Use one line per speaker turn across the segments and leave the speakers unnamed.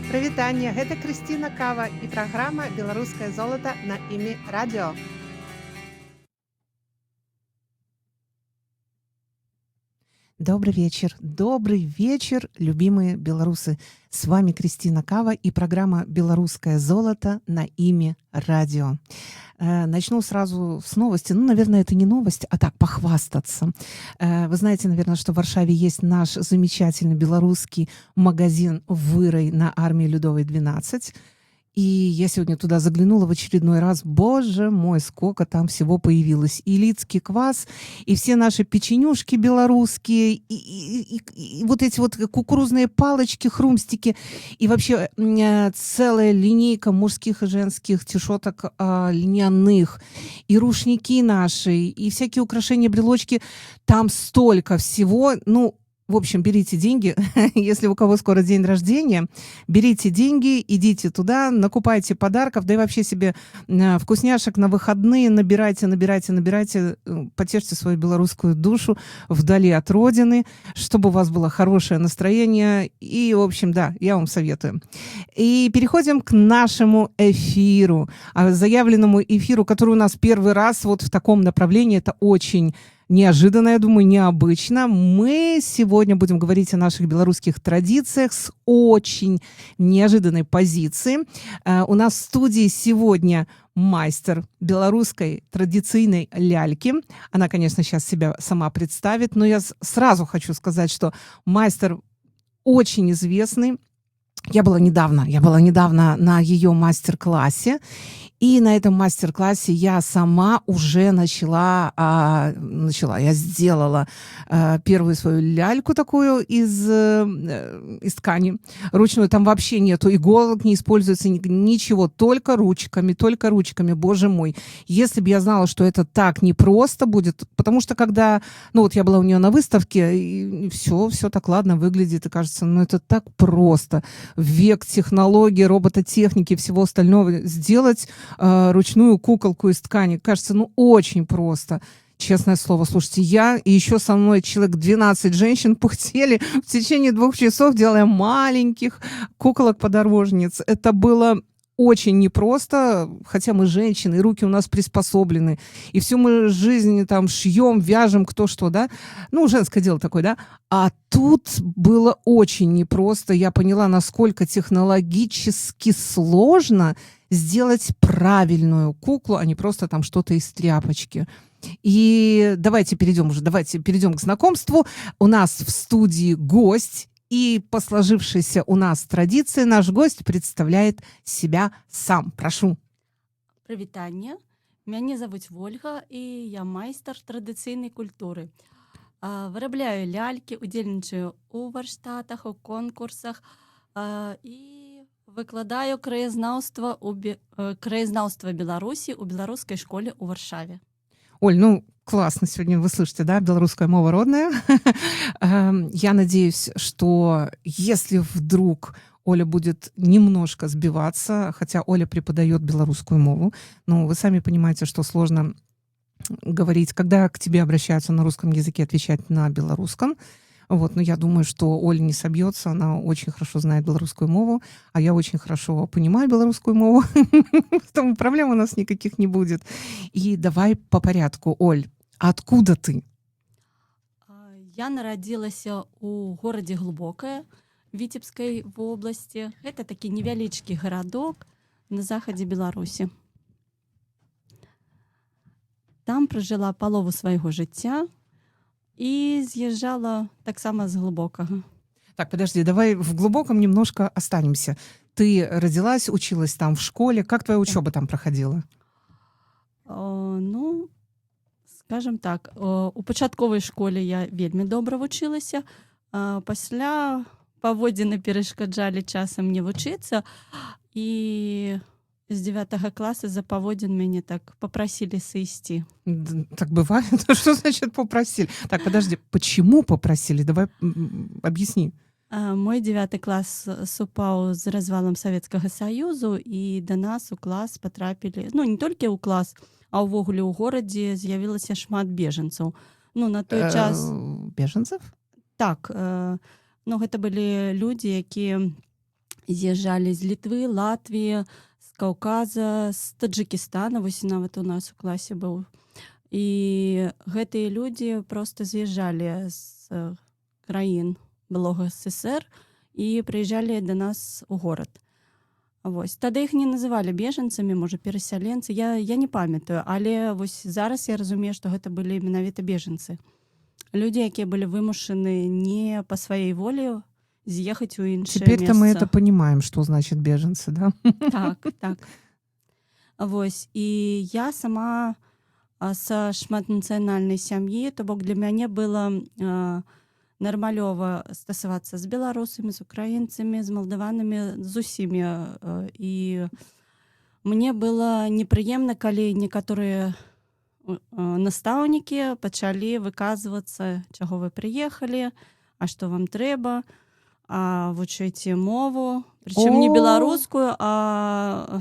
Прывітанне, гэта Крысціна Кава і праграма «Беларускае золата» на імі радыё. Добрый вечер, любимые белорусы. С вами Кристина Кава и программа «Белорусское золото» на ими радио. Начну сразу с новости. Ну, наверное, это не новость, а так, похвастаться. Вы знаете, наверное, что в Варшаве есть наш замечательный белорусский магазин «Вырой» на Армии Людовой 12. И я сегодня туда заглянула в очередной раз. Боже мой, сколько там всего появилось. И лидский квас, и все наши печенюшки белорусские, и вот эти вот кукурузные палочки, хрумстики, и вообще целая линейка мужских и женских тишоток льняных, и рушники наши, и всякие украшения, брелочки. Там столько всего. Ну, в общем, берите деньги, если у кого скоро день рождения, берите деньги, идите туда, накупайте подарков, да и вообще себе вкусняшек на выходные, набирайте, потешьте свою белорусскую душу вдали от родины, чтобы у вас было хорошее настроение. И, в общем, да, я вам советую. И переходим к нашему эфиру, заявленному эфиру, который у нас первый раз вот в таком направлении. Это очень неожиданно, я думаю, необычно. Мы сегодня будем говорить о наших белорусских традициях с очень неожиданной позиции. У нас в студии сегодня мастер белорусской традиционной ляльки. Она, конечно, сейчас себя сама представит, но я сразу хочу сказать, что мастер очень известный. Я была недавно на ее мастер-классе, и на этом мастер-классе я сама уже я сделала первую свою ляльку такую из ткани ручную. Там вообще нету иголок, не используется ничего, только ручками, боже мой. Если бы я знала, что это так непросто будет, потому что когда, ну вот я была у нее на выставке, и все так ладно выглядит, и кажется, ну это так просто. Век технологий, робототехники, всего остального сделать ручную куколку из ткани. Кажется, ну очень просто. Честное слово, слушайте, я и еще со мной человек 12 женщин пыхтели в течение 2 часов, делая маленьких куколок-подорожниц. Это было очень непросто, хотя мы женщины, и руки у нас приспособлены, и всю мы жизнь там шьем, вяжем, кто что, да? Ну, женское дело такое, да? А тут было очень непросто. Я поняла, насколько технологически сложно сделать правильную куклу, а не просто там что-то из тряпочки. И давайте перейдем к знакомству. У нас в студии гость. И по сложившейся у нас традиции наш гость представляет себя сам. Прошу.
Прывітанне. Мяне завуць Вольга, і я майстар традыцыйнай культуры. Вырабляю лялькі, удзельнічаю у варштатах, у конкурсах і выкладаю краязнаўства Беларусі ў беларускай школе ў Варшаве.
Оль, ну классно сегодня вы слышите, да, белорусская мова родная. Я надеюсь, что если вдруг Оля будет немножко сбиваться, хотя Оля преподает белорусскую мову, но вы сами понимаете, что сложно говорить, когда к тебе обращаются на русском языке, отвечать на белорусском. Вот, но я думаю, что Оля не собьется, она очень хорошо знает белорусскую мову, а я очень хорошо понимаю белорусскую мову, поэтому проблем у нас никаких не будет. И давай по порядку. Оль, откуда ты?
Я нарадзілася ў горадзе Глубокае Віцебскай вобласці. Гэта такі невялічкі гарадок на захадзе Беларусі. Там пражыла палову свайго жыцця и съезжала так само с глубокого.
Так, подожди, давай в глубоком немножко останемся. Ты родилась, училась там в школе. Как твоя учеба там проходила?
Ну, скажем так, у пачатковай школе я вельмі добра вучылася. Пасля паводзіны перашкаджалі часам не вучыцца, і с 9 класса за паводзін мяне так попросили сойти.
Так бывает? Что значит попросили? Так, подожди, почему попросили? Давай объясни.
Мой 9 клас супаў з развалам Савецкага Саюзу, і да нас у клас патрапілі, ну не толькі ў клас, а ўвогуле ў горадзе з'явілася шмат бежанцаў. Ну на той час...
Бежанцев?
Так, ну гэта былі людзі, якія з'язджалі з Літвы, Латвіі, з Каўказа, з Таджыкістана, вось нават у нас у класе быў. І гэтыя людзі проста з'язджалі з краін былога СССР і прыязджалі да нас у горад. Вось. Тады іх не называлі бежанцамі, можа, перасяленцы. Я не памятаю, але вось зараз я разумею, што гэта былі менавіта бежанцы. Людзі, якія былі вымушаны не па сваёй волі з'ехаць у іншае
Теперь-то мы
месца.
это понимаем, что значит беженцы, да?
Так. Вось. І я сама са шматнацыянальнай сям'і, то бок для мяне было нармалёва стасавацца з беларусамі, з украінцамі, з малдаванамі, з усімі. І мне было непрыемна, калі некаторыя настаўнікі пачалі выказвацца, чаго вы прыехалі, а што вам трэба, вучыце мову, прычым не беларускую, а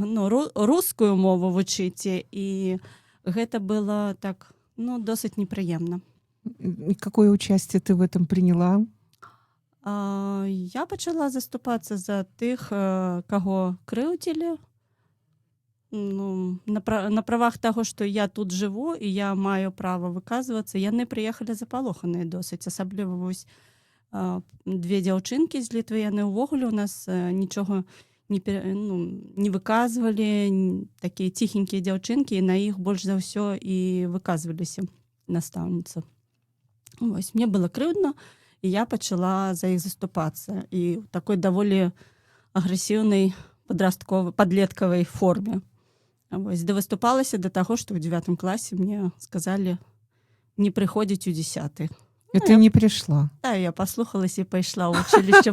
рускую мову вучыце. І гэта было так, досыць непрыемна.
И какое участие ты в этом приняла?
Я пачала заступацца за тых, каго крыўдзілі. На правах таго, што я тут жыву і я маю права выказвацца. Яны прыехалі запалоханыя досыць, асабліва вось две дзяўчынкі з Літвы, яны ўвогуле ў нас нічога не выказвалі, такія ціхенькія дзяўчынкі, і на іх больш за ўсё і выказваліся настаўніцы. Вось, мне было крыўдна, і я пачала за іх заступацца. І ў такой даволі агрэсіўнай падлеткавай форме. Вось, выступалася да таго, што ў 9 класе мне сказалі не прыходзіць у 10.
И ты не пришла?
Да, я паслухалася і пайшла ў училішча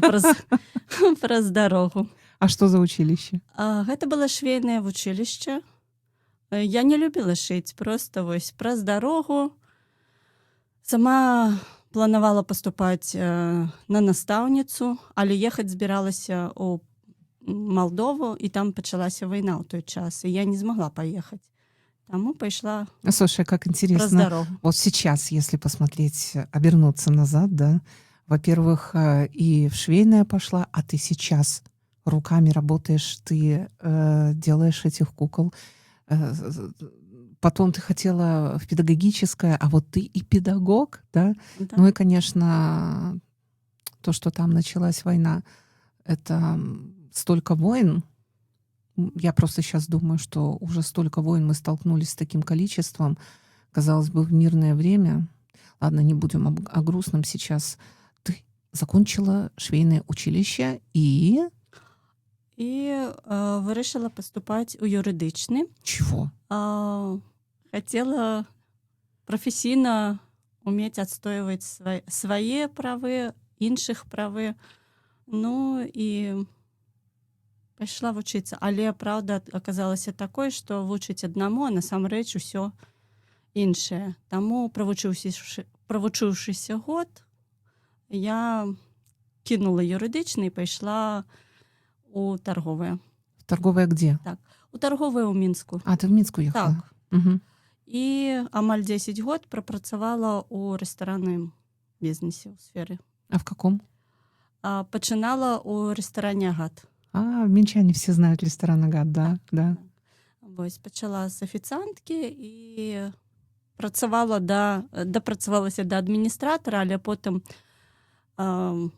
праз дарогу.
А что за училище?
Гэта было швейнае вучилішча. Я не любіла шыць, проста вось праз дарогу. Сама планавала паступаць на настаўніцу, але ехаць збіралася ў Малдову, і там пачалася вайна ў той час, і я не змагла паехаць. Таму пайшла
Слушай, как
праз
интересно.
дарогу.
Вот сейчас, если посмотреть, обернуться назад, да, во-первых, и в швейное пошла, а ты сейчас руками работаешь, ты делаешь этих кукол. Потом ты хотела в педагогическое, а вот ты и педагог, да?
Да.
Ну и, конечно, то, что там началась война, это столько войн. Я просто сейчас думаю, что уже столько войн мы столкнулись с таким количеством. Казалось бы, в мирное время. Ладно, не будем о грустном сейчас. Ты закончила швейное училище и...
І вирішила поступати у юридичний.
Чего?
Хотела професійно уметь отстоювати свої прави, інших прави. Ну і пішла вчитися. Але правда оказалася такою, що вчить одному, а насамрэч усё інше. Тому, провучившися год, я кинула юридичний і пішла у торговое.
Торговое где?
Так. У торговое у Мінску.
А, ты в Минск уехала?
Так.
Угу.
І амаль 10 год пропрацювала у ресторанному бізнесі, у сфері.
А в каком?
Починала у ресторані «Агат».
В Минчане все знают ресторан «Агат», да, да.
Ось, почала з офіціантки і допрацювалася до адміністратора, але потім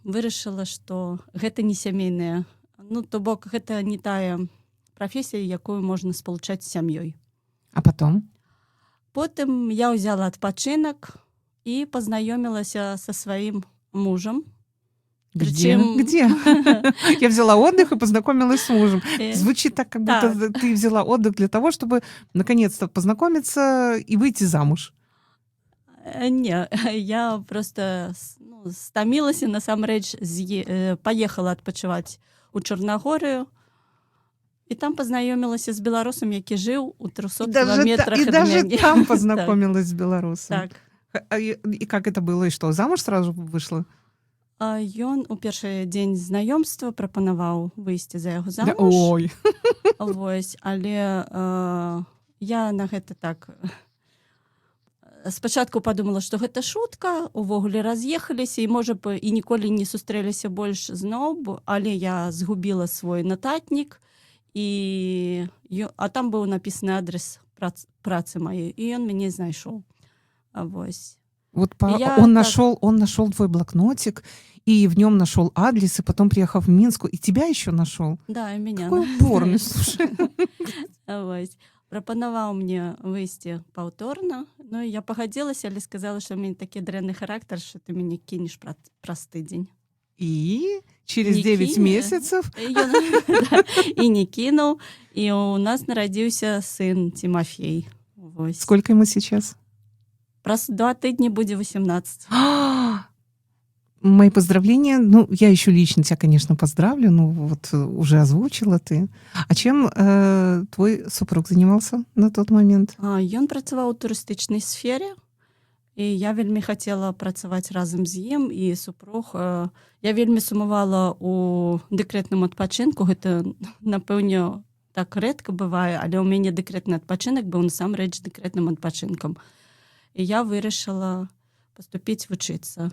вирішила, що гэта не сямейная. Ну, то бок, гэта не тая професія, якую можна спалучаць з сям'ёй.
А потом?
Потым я ўзяла адпачынак і пазнаёмілася са сваім мужам.
Где? Где? Я взяла отдых и познакомилась с мужем. Звучит так, как будто ты взяла отдых для того, чтобы наконец-то познакомиться и выйти замуж.
Не, я просто стамілася, насамрэч, паехала адпачываць у Чорнагорыю, і там пазнаёмілася з беларусам, які жыў у 300 километрах
ад мяне. И даже там познакомилась с белорусом.
Так.
И как это было? И что, замуж сразу вышла?
Ён у першы дзень знаёмства прапанаваў выйсці за яго замуж.
Ой.
Вось, але я на гэта так спачатку падумала, што гэта шутка, увогуле раз'ехаліся і, можа б, і ніколі не сустрэліся больш зноў, але я згубіла свой нататнік, а там быў напісаны адрес працы маёй, і ён мяне знайшоў. Вось.
Вот
Я
он
так-
нашел твой блокнотик, и в нем нашел адрес, и потом приехал в Минск, и тебя еще нашел.
Да, і мяне.
Какой упорный, слушай.
Вось. Прапанаваў мне выйсці паўторна, ну і я пагадзілася, але сказала, што ў мяне такі дрэнны характар, што ты мяне кінеш праз тыдзень.
И через
Не
9
кине.
месяцев
І не кінуў, і у нас нарадзіўся сын Тимофей. Вось.
сколько ему сейчас?
Праз 2 тыдні будзе 18.
Мои поздравления. Ну, я еще лично тебя, конечно, поздравлю. Ну, вот уже озвучила ты. А чем твой супруг занимался на тот момент?
Ён працаваў у турыстычнай сфере, і я вельмі хацела працаваць разам з ім, і супруг. Я вельмі сумавала у дэкрэтным адпачынку. Гэта, напэўне, так рэдка бывае, але ў мяне дэкрэтны адпачынак быў насамрэч дэкрэтным адпачынкам. І я вырашыла паступіць вучыцца.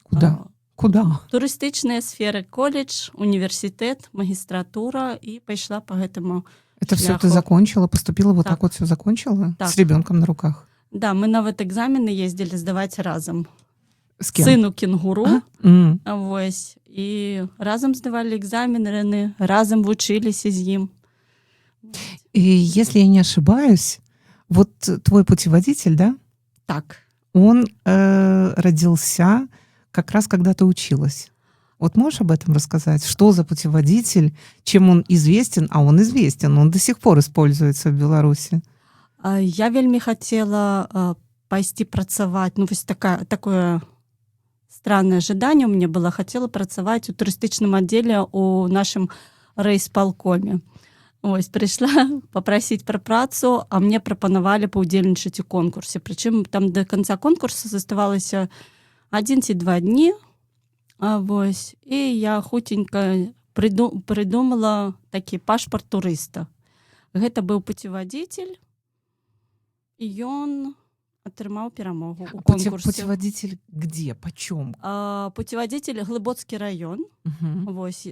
Куда? Куда?
Турыстычная сфера, колледж, універсітэт, магістратура, і пайшла по гэтаму.
Это все ты
шляху.
закончила, поступила, вот так
Так.
вот все закончила?
Так.
С ребенком на руках?
Да, мы нават экзамены ездзілі здаваць разам.
С кем?
Сыну кенгуру.
А? М.
Вось. І разам здавалі экзамены, разам вучыліся з ім.
И если я не ошибаюсь, вот твой путеводитель, да,
Так.
он родился как раз когда ты училась. Вот можешь об этом рассказать? Что за путеводитель, чем он известен? А он известен, он до сих пор используется в Беларуси.
Я вельмі хацела пайсці працаваць. Ну, вось такое странное ожидание у меня было. Хацела працаваць у турыстычным аддзеле у нашым райисполкоме. Ось, прыйшла попросить про працу, а мне прапанавалі паўдзельнічаць у конкурсе. Прычым там до конца конкурса заставалася 1 ці 2 дні. Вось. І я хутенька придумала такі пашпарт турыста. Гэта быў путеводитель, і ён атрымаў перамогу у конкурсе.
Путеводитель где? Почем?
Путеводитель Глыбоцкі раён.
Угу.
Вось,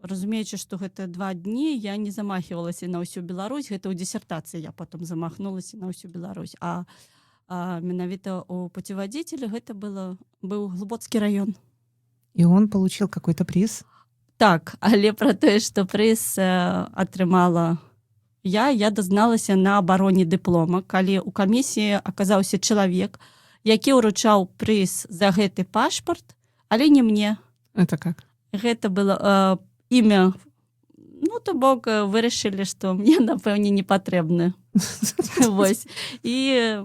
разумеючы, што гэта 2 дні, я не замахивалася на ўсю Беларусь. Гэта ў дысертацыі я потом замахнулася на ўсю Беларусь. А менавіта у путеводителе гэта быў Глыбоцкі раён.
И он получил какой-то приз?
Так, але пра тое, што прыз атрымала я дазналася на абароне дыплома, калі ў камісіі аказаўся чалавек, які ўручаў прыз за гэты пашпарт, але не мне.
Это как?
Гэта было імя. Ну, то бок вырашылі, што мне, напэўне, не патрэбна. Вось. І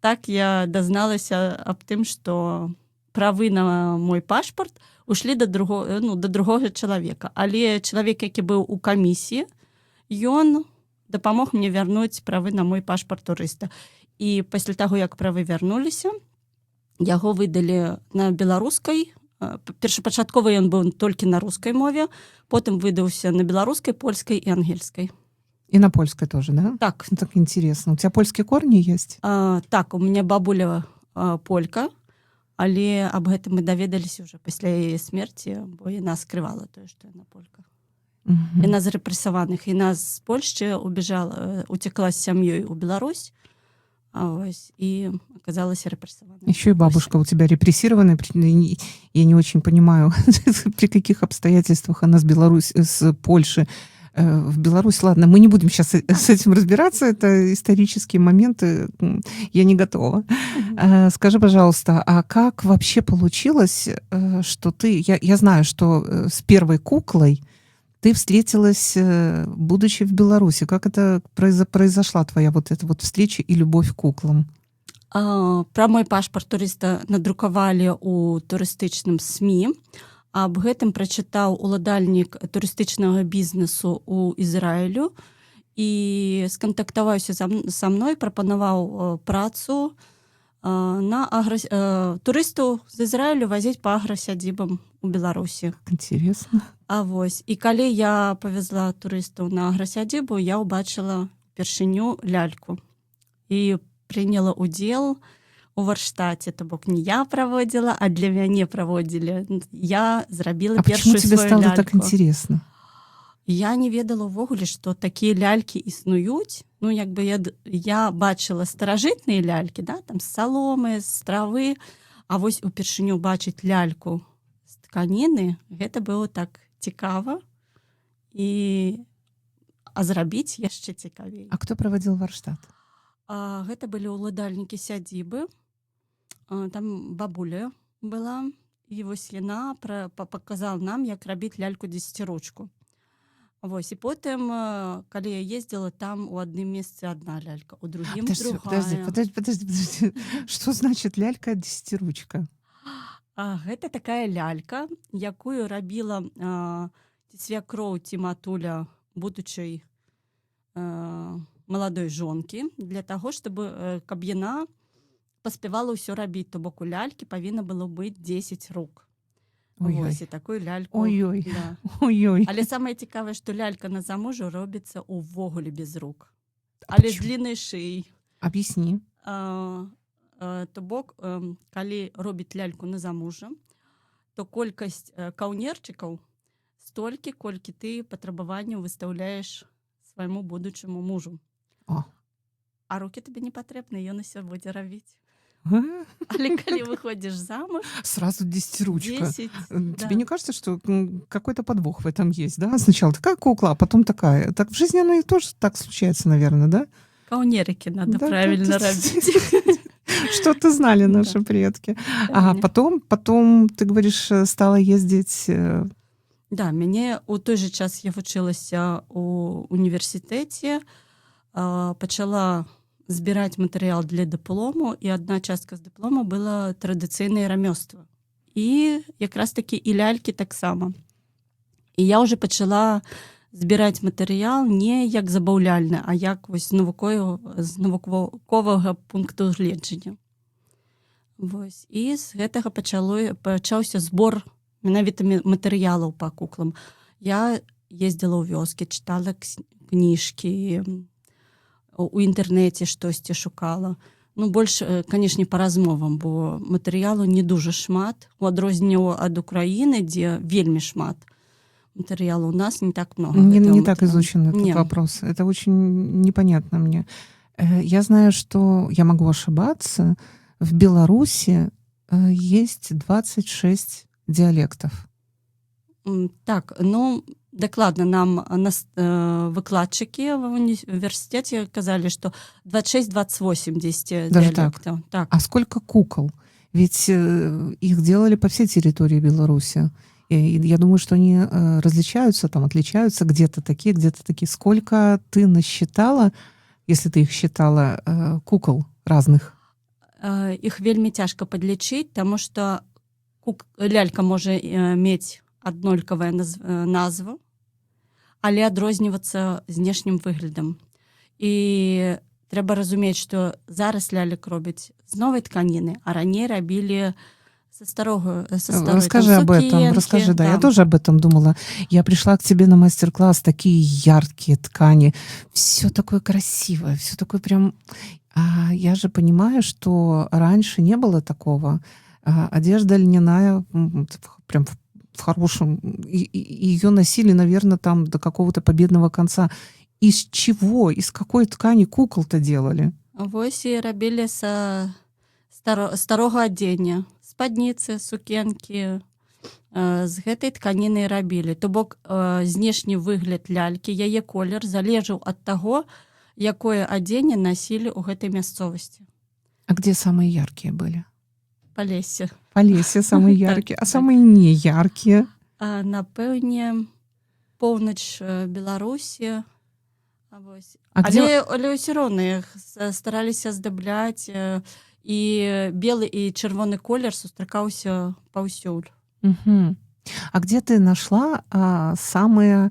так я дазналася аб тым, што правы на мой пашпарт ушлі да другога чалавека. Але чалавек, які быў у камісіі, ён дапамог мне вярнуць правы на мой пашпарт турыста. І пасля таго, як правы вярнуліся, яго выдалі на беларускай. Першапачаткова ён быў толькі на рускай мове, потым выдаўся на беларускай, польскай і ангельскай.
И на польской тоже, да?
Так.
Так интересно. У тебя польские корни есть?
Так, у меня бабуля полька, але аб гэтым мы даведаліся ўжо пасля яе смерці, бо яна скрывала тое, што яна полька.
Мгм.
Яна з рэпрэсаваных. Яна з Польшчы уцекла з сям'ёй у Беларусь, ось, и оказалась репрессованной.
Еще и бабушка у тебя репрессированная. Я не очень понимаю, при каких обстоятельствах она с Польши в Беларусь. Ладно, мы не будем сейчас с этим разбираться. Это исторические моменты. Я не готова. Скажи, пожалуйста, а как вообще получилось, что ты... Я знаю, что с первой куклой ты встретилась, будучи в Беларуси. Как это произошла твоя вот эта вот встреча и любовь к куклам?
Пра мой пашпарт турыста надрукавалі ў турыстычным СМІ. Аб гэтым прачытаў уладальнік турыстычнага бізнесу ў Ізраілю і скантактаваўся са мной, прапанаваў працу на турысту з Ізраілю вазіць па аграсядзібам у Беларусі.
Интересно.
Вось. І калі я павезла турыстаў на аграсядзібу, я ўбачыла упершыню ляльку. І прыняла ўдзел у варштаце, то бок не я праводзіла, а для мяне праводзілі. Я зрабіла
А почему
першую
тебе
сваю
стало
ляльку.
так интересно?
Я не ведала ўвогуле, што такія лялькі існуюць. Ну, як бы я бачыла старажытныя лялькі, да, там з саломы, з травы, а вось упершыню бачыць ляльку з тканіны, гэта было так цікава. А зрабіць яшчэ цікавей.
А кто проводил Варштат?
Гэта былі ўладальнікі сядзібы. Там бабуля была, і вось яна паказала нам, як рабіць ляльку-дзесяціручку. Вось, і потым, калі я ездзіла, там у адным месцы одна лялька, у другім другая.
Подожди. Что значит лялька-десятиручка?
Гэта такая лялька, якую рабіла свякроў ці матуля будучай маладой жонкі, для таго, каб яна паспявала ўсё рабіць, то бок у лялькі павінна было быць 10 рук. Вось, і такую ляльку.
Ой-ой.
Да.
Ой-ой.
Але самае цікавае, што лялька на замужу робіцца ўвогуле без рук. Але з дліннай шыяй.
Объясни.
То бок, калі робіць ляльку на замужа, то колькасць каўнерчыкаў столькі, колькі ты патрабаванняў выстаўляеш свайму будучаму мужу.
О.
А рукі табе не патрэбны, ён усё будзе рабіць. Але калі выходзіш замуж,
Сразу десятиручка.
10,
Тебе
да.
не кажется, что какой-то подвох в этом есть, да? Сначала такая кукла, а потом такая. Так в жизни оно и тоже так случается, наверное, да?
Каўнерыкі надо
Да,
правильно
да,
рабіць.
Что-то знали наши предки. А потом, ты говоришь, стала ездить...
Да, мяне у той же час я вучылася у універсітэце, пачала збіраць матэрыял для дыплому, і адна частка з дыплома была традыцыйнае рамёства. І якраз такі і лялькі таксама. І я ўжо пачала збіраць матэрыял не як забаўляльны, а як вось з навуковага пункту гледжання. Вось. І з гэтага пачаўся збор менавіта матэрыялаў па куклам. Я ездзіла ў вёскі, чытала кніжкі, у інтэрнэце штосьці шукала. Ну, больш, канешне, па размовам, бо матэрыялу не дужа шмат. У адрозненне ад Украіны, дзе вельмі шмат матэрыялу, у нас не так много.
Не так изучен этот вопрос. Это очень непонятно мне. Я знаю, что, я могу ошибаться, в Беларуси есть 26 диалектов.
Так, ну, дакладна нам выкладчыкі в універсітэце казалі, што 26-28 диалектаў. Так.
А сколько кукол? Ведь их делали по всей территории Беларуси. И я думаю, что они различаются, там, отличаются, где-то такие. Сколько ты насчитала, если ты их считала, кукол разных?
Их вельмі цяжка падлічыць, таму што лялька можа мець аднолькавая назва, але адрознівацца знешнім выглядам. І трэба разумець, што зараз лялек робяць з новай тканіны, а раней рабілі со старой.
Расскажи об этом, расскажи, да. Я тоже об этом думала. Я пришла к тебе на мастер-класс, такие яркие ткани, все такое красивое, все такое прям... А я же понимаю, что раньше не было такого. Одежда льняная, прям в хорошем, ее носили, наверное, там до какого-то победного конца. Из чего, из какой ткани кукол-то делали?
Вось і рабілі са старога адзення. Спадніцы, сукенкі з гэтай тканіны рабілі. То бок знешні выгляд лялькі, яе колер залежаў ад таго, якое адзенне насілі ў гэтай мясцовасці.
А где самые яркие были?
Па лесе.
По лесе самые яркие, а самые неяркие?
Напэўне, поўнач Беларусі. Але ўсё роўна іх стараліся здабляць, і белы і чырвоны колер сустракаўся паўсюль.
Угу. А где ты нашла самые...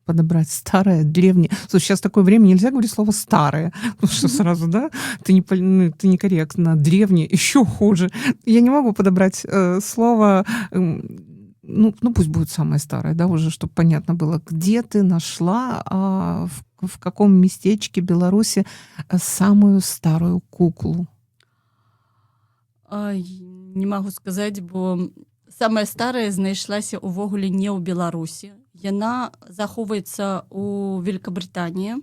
подобрать старое, древнее. Слушай, сейчас такое время, нельзя говорить слово старое, потому что сразу, да, ты некорректно. Древнее еще хуже. Я не могу подобрать слово ну пусть будет самая старая, да, уже, чтобы понятно было, где ты нашла, в каком местечке Беларуси самую старую куклу?
Не магу сказаць, бо самая старая знайшлася ўвогуле не ў Беларусі. Яна захоўваецца ў Великабрытаніі,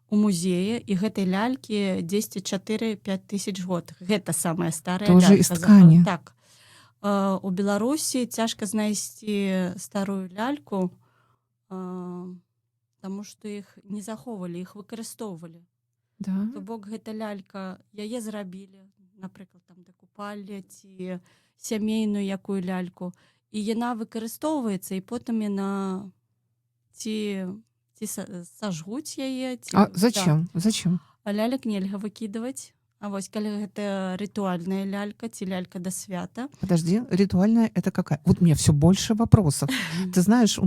у музеі, і гэтай лялькі 10-4-5 тысяч год. Гэта самая старая
Тоже
лялька.
из ткани.
Так. У Беларусі цяжка знайсці старую ляльку, таму што іх не захоўвалі, іх выкарыстоўвалі.
Да.
То бок гэта лялька, яе зрабілі, напрыклад, там да купальні ці сямейную якую ляльку, і яна выкарыстоўваецца, і потым яна ці сажгуць яе, ці...
А зачем? Да. Зачем?
А лялек нельга выкідываць. А вось калі гэта ритуальная лялька ці лялька да свята.
Подожди, ритуальная это какая? Вот мне все больше вопросов. Ты знаешь,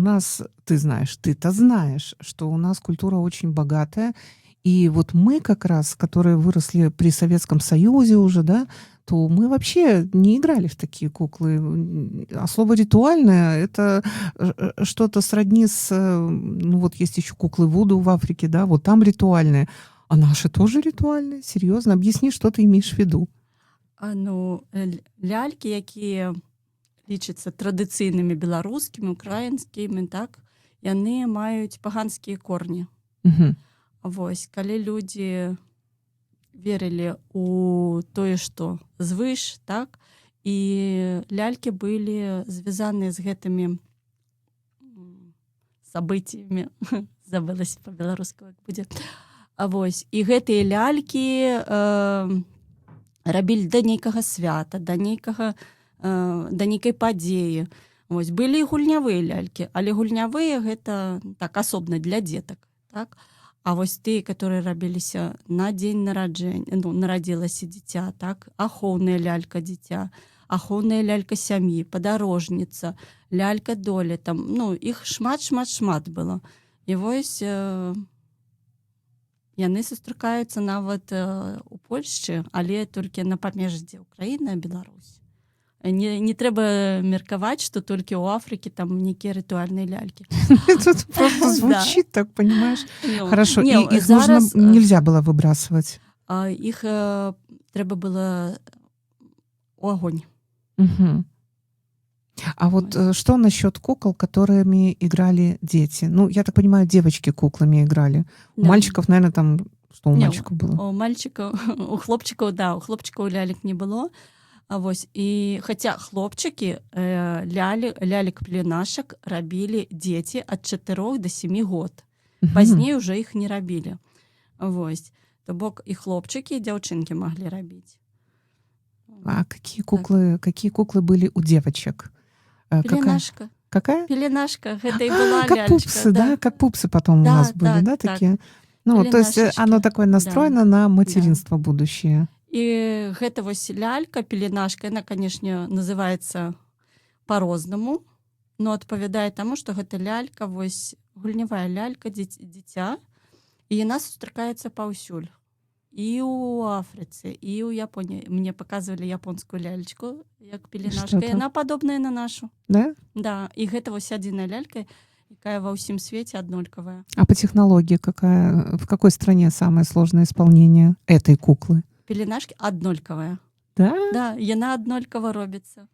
ты-то знаешь, что у нас культура очень богатая, и вот мы как раз, которые выросли при Советском Союзе уже, да, то мы вообще не играли в такие куклы. А слово «ритуальное» — это что-то сродни с... Ну вот есть еще куклы Вуду в Африке, да, вот там ритуальные. А наши тоже ритуальные? Серьезно? Объясни, что ты имеешь в виду.
Лялькі, якія лічацца традыцыйнымі беларускімі, украінскімі, так, яны маюць паганскія корні.
Угу.
Вось, калі людзі верылі ў тое, што звыш, так, і лялькі былі звязаныя з гэтымі сабыццямі. Забылася па-беларуску, як будзе. А вось, і гэтыя лялькі рабілі да нейкага свята, да нейкай падзеі. Вось, былі і гульнявыя лялькі, але гульнявыя гэта так асобна для дзетак, так? А вось тыя, которые рабіліся на дзень нараджэння, ну, нарадзілася дзіця, так? Ахоўная лялька дзіця, ахоўная лялька сям'і, падарожніца, лялька долі, там, ну, іх шмат было. І вось яны сустракаюцца нават у Польшчы, але толькі на памеждзе Украіны, Беларусь. Не трэба меркаваць, што толькі ў Афрыке там нейкія ритуальныя лялькі.
Это просто звучит так, понимаешь? Хорошо, и их нельзя было выбрасывать?
Их трэба было у огонь.
А вот что насчет кукол, которыми играли дети? Ну, я так понимаю, девочки куклами играли. Да. У мальчиков, наверное, там... Что у мальчиков было?
У хлопчиков, да, у хлопчиков лялек не было. А вось, і хаця хлопчыкі лялек-пеленашак рабілі дзеці ад 4 до 7 год. Пазней уже іх не рабілі. Вось. То бок і хлопчыкі, і дзяўчынкі маглі рабіць.
А какие куклы были у девочек?
Пеленашка.
Какая?
Пеленашка. Гэта і была
как
лялечка.
Пупсы, да? Как пупсы потом у нас были, да, такие? Ну, то есть оно такое настроено на материнство будущее.
І гэта вось лялька, пеленашка, яна, канешне, называецца па-рознаму, но адпавядае таму, што гэта лялька, вось гульнявая лялька дзіця, і яна сустракаецца паўсюль. І ў Афрыцы, і ў Японіі. Мне паказвалі японскую лялечку, як пеленашка. Яна падобная на нашу.
Да?
Да, і гэта вось адзіная лялька, якая ва ўсім свеце аднолькавая.
А по технологии в какой стране самое сложное исполнение этой куклы?
Пеленашки аднолькавая.
Да?
Да, яна аднолькава робіцца.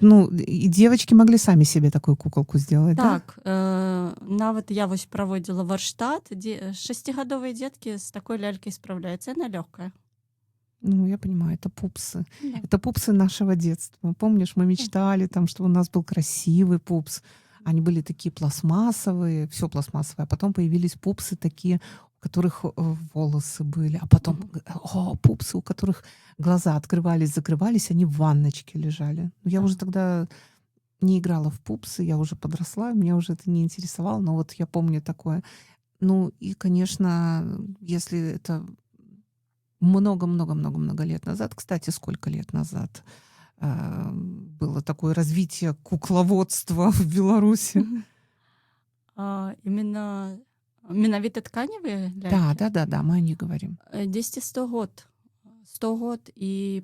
Ну, и девочки могли сами себе такую куколку сделать,
так, да? Нават я вось праводзіла варштат, 6гадовыя дзеткі з такой лялькай справляюцца, яна лёгкая.
Ну, я понимаю, это пупсы. Да. Это пупсы нашего детства. Помнишь, мы мечтали, там, что у нас был красивый пупс. Они были такие пластмассовые, все пластмассовое. А потом появились пупсы такие, у которых волосы были. А потом пупсы, у которых глаза открывались, закрывались, они в ванночке лежали. Ну, я уже тогда не играла в пупсы, я уже подросла, меня уже это не интересовало, но вот я помню такое. Ну, и, конечно, если это много-много-много-много лет назад, кстати, сколько лет назад было такое развитие кукловодства в Беларуси?
Менавіта тканевыя лялькі?
Да, мы о них говорим.
10-100 год. 100 год и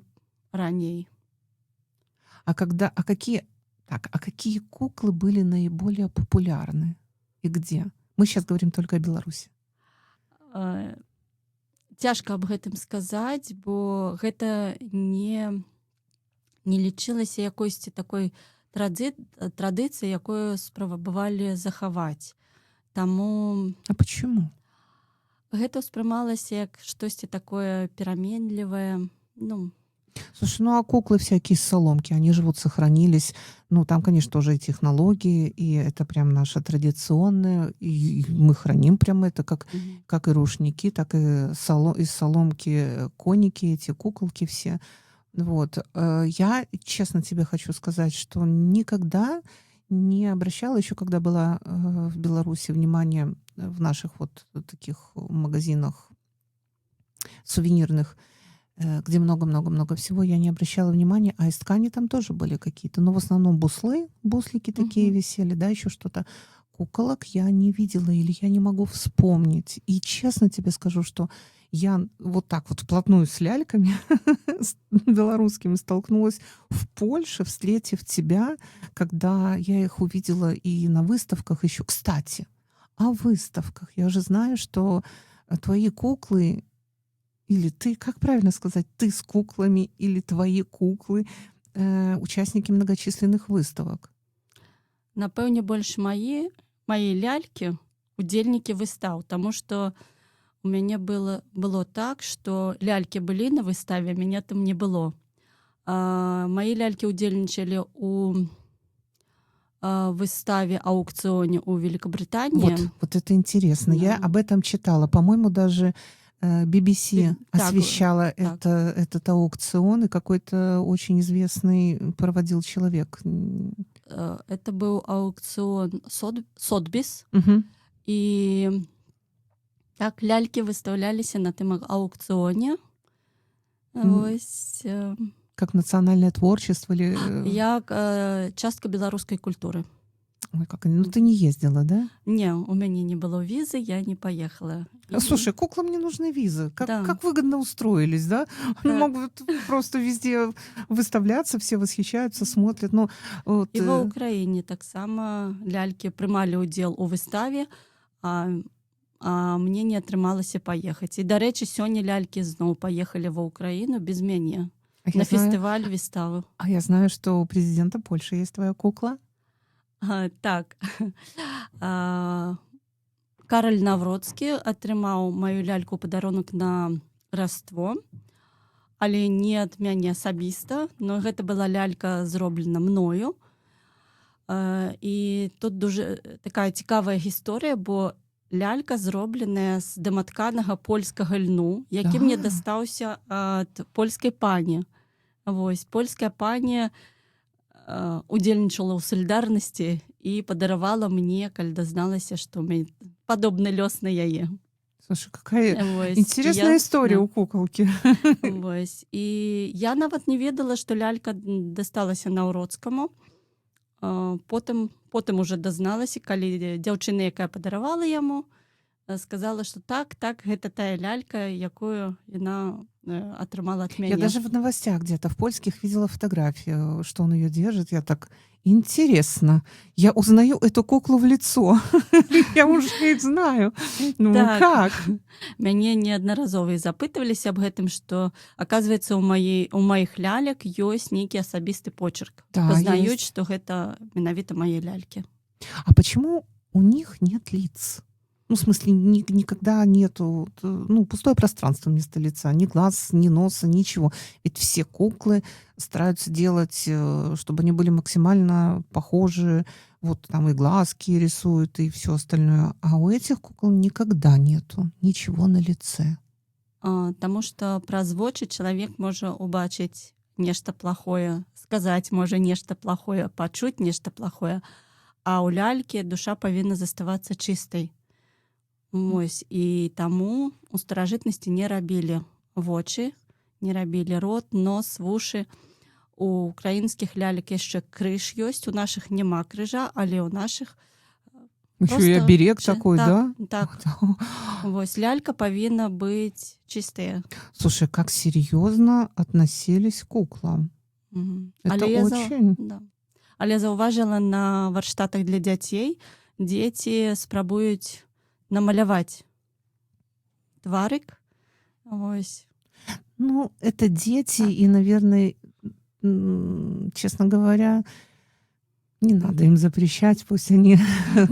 раней.
А какие Так, а какие куклы были наиболее популярны и где? Мы сейчас говорим только о Беларуси.
Э, Цяжка аб гэтым сказаць, бо гэта не лічылася якойсьці такой традыцыяй, якую спрабавалі захаваць. Таму
А почему?
гэта ўспрымалася як штосьці такое пераменлівае. Ну,
Слушай, ну а куклы всякие из соломки, они же вот сохранились. Ну, там, конечно, тоже и технологии, и это прям наше традиционное, и мы храним прям это,
мгм.
как и рушники, так и из соломки коники, эти куколки все. Вот. Я, честно тебе хочу сказать, что никогда не обращала, еще когда была в Беларуси, внимание в наших вот таких магазинах сувенирных, где много-много-много всего, я не обращала внимания, а из ткани там тоже были какие-то, но в основном буслики такие
Мгм.
висели, да, еще что-то. Куколок я не видела или я не могу вспомнить. И честно тебе скажу, что я вот так вот вплотную с ляльками с белорусскими столкнулась в Польше, встретив тебя, когда я их увидела и на выставках еще. Кстати, о выставках. Я же знаю, что твои куклы или ты, как правильно сказать, ты с куклами или твои куклы, участники многочисленных выставок.
Напэўне, больш мае лялькі удзельнікі выстаў, таму што у мяне было так, што лялькі былі на выставе, а мяне там не было. Мае лялькі ўдзельнічалі ў выставе аукцыёне ў Великабрытаніі.
Вот это интересно. Я
Да.
об этом читала. По-моему, даже BBC
Так,
освещала
так.
этот аукцион, и какой-то очень известный проводил человек.
Это быў аукцыён Сотбіс,
Мгм.
і так лялькі выстаўляліся на тым аукцыёне. Вось
Как национальное творчество или...
як частка беларускай культуры.
Ой, как... Ну, ты не ездила, да?
Не, у мяне не было візы, я не поехала.
Слушай, куклам не нужны визы.
Да.
Как выгодно устроились, да? Они
Так.
могут просто везде выставляться, все восхищаются, смотрят. Ну, вот,
І ва ўкраіне таксама лялькі прымалі ўдзел у выставе, а мне не атрымалася паехаць. І, дарэчы, сёння лялькі зноў паехалі ва ўкраіну без мяне
я
на
знаю,
фестываль выставы.
а я знаю, что у президента Польши есть твоя кукла.
Так. Караль Навроцкі атрымаў маю ляльку падарунак на Раство, але не ад мяне асабіста, но гэта была лялька зроблена мною. І тут дуже такая цікавая гісторыя, бо лялька зробленая з даматканага польскага льну, які мне
Да.
дастаўся ад польскай пані. Вось, польская пані удзельнічала ў салідарнасці і падаравала мне, калі дазналася, што падобны лёс на яе.
Слушай, какая
Вось,
интересная история у куколки.
Вось. І я нават не ведала, што лялька дасталася Наўроцкаму. Потым уже дазналася, калі дзяўчына, якая падаравала яму, сказала, что так, гэта тая лялька, якую яна атрымала ад мяне.
Я даже в новостях где-то в польских видела фотографию, что он ее держит. Я так, интересно, я узнаю эту куклу в лицо. Я уже их знаю. Ну
Так.
как?
Мяне неаднаразова і запытваліся аб гэтым, што, аказваецца, у маіх лялек ёсць нейкі асабісты почерк.
Да,
Пазнаюць,
есть.
што гэта менавіта мае лялькі.
А почему у них нет лиц? Ну, в смысле, никогда нету, ну, пустое пространство вместо лица. Ни глаз, ни носа, ничего. Ведь все куклы стараются делать, чтобы они были максимально похожи. Вот там и глазки рисуют, и все остальное. А у этих кукол никогда нету ничего на лице.
Таму што праз вочы чалавек можа ўбачыць нешта плохое, сказаць можа нешта плохое, пачуць нешта плохое. А ў лялькі душа павінна заставацца чыстай. Вось, і таму у старажытнасці не рабілі вочы, не рабілі рот, нос, вушы. У украінскіх лялек яшчэ крыж ёсць, у нашых няма крыжа, але ў нашых
Еще и
просто
оберег такой, да?
Так. Вось, лялька павінна быць чыстая.
Слушай, как серьезно относились к куклам.
Мгм.
Это
Але
очень...
да. Але заўважыла на варштатах для дзяцей дзеці спрабуюць намаляваць тварык. Вось.
Ну, это дети, и, наверное, честно говоря, не надо им запрещать, пусть они